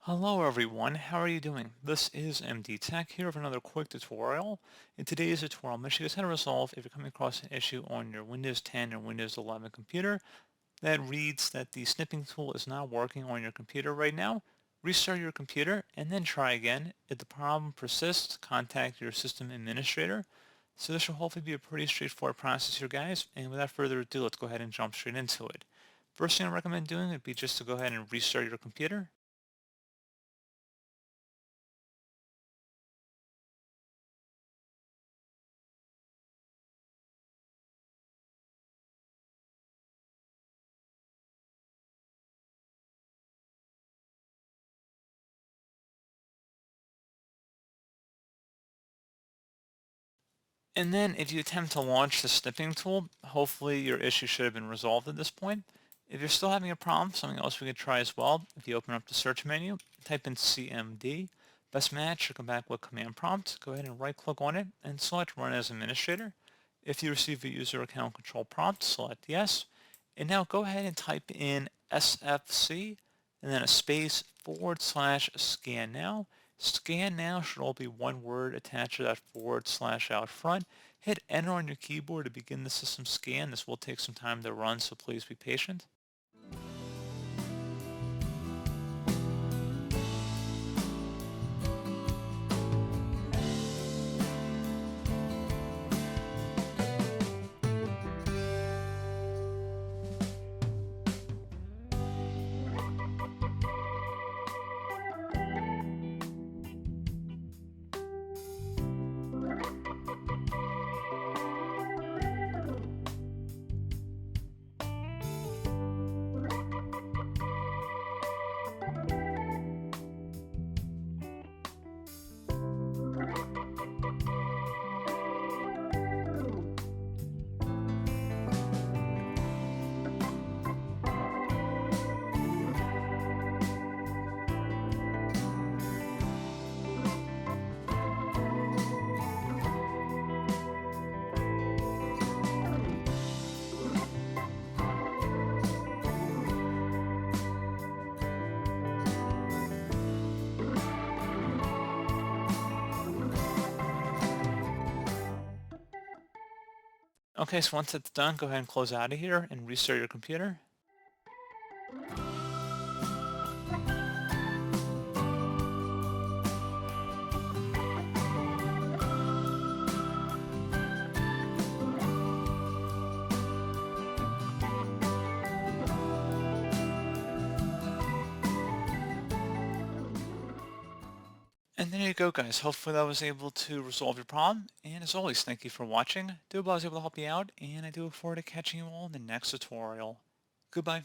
Hello everyone, how are you doing? This is MD Tech here with another quick tutorial. In today's tutorial, I'm going to show you guys how to resolve if you're coming across an issue on your Windows 10 or Windows 11 computer that reads that the snipping tool is not working on your computer right now. Restart your computer and then try again. If the problem persists, contact your system administrator. So this should hopefully be a pretty straightforward process here, guys. And without further ado, let's go ahead and jump straight into it. First thing I recommend doing would be just to go ahead and restart your computer. And then if you attempt to launch the snipping tool, hopefully your issue should have been resolved at this point. If you're still having a problem, something else we could try as well, if you open up the search menu, type in CMD, best match, you'll come back with command prompt, go ahead and right click on it and select run as administrator. If you receive a user account control prompt, select yes. And now go ahead and type in SFC and then a space /scan now. Scan now should all be one word attached to that / out front. Hit enter on your keyboard to begin the system scan. This will take some time to run, so please be patient. Okay, so once it's done, go ahead and close out of here and restart your computer. And there you go, guys. Hopefully that was able to resolve your problem. And as always, thank you for watching. I do hope I was able to help you out, and I do look forward to catching you all in the next tutorial. Goodbye.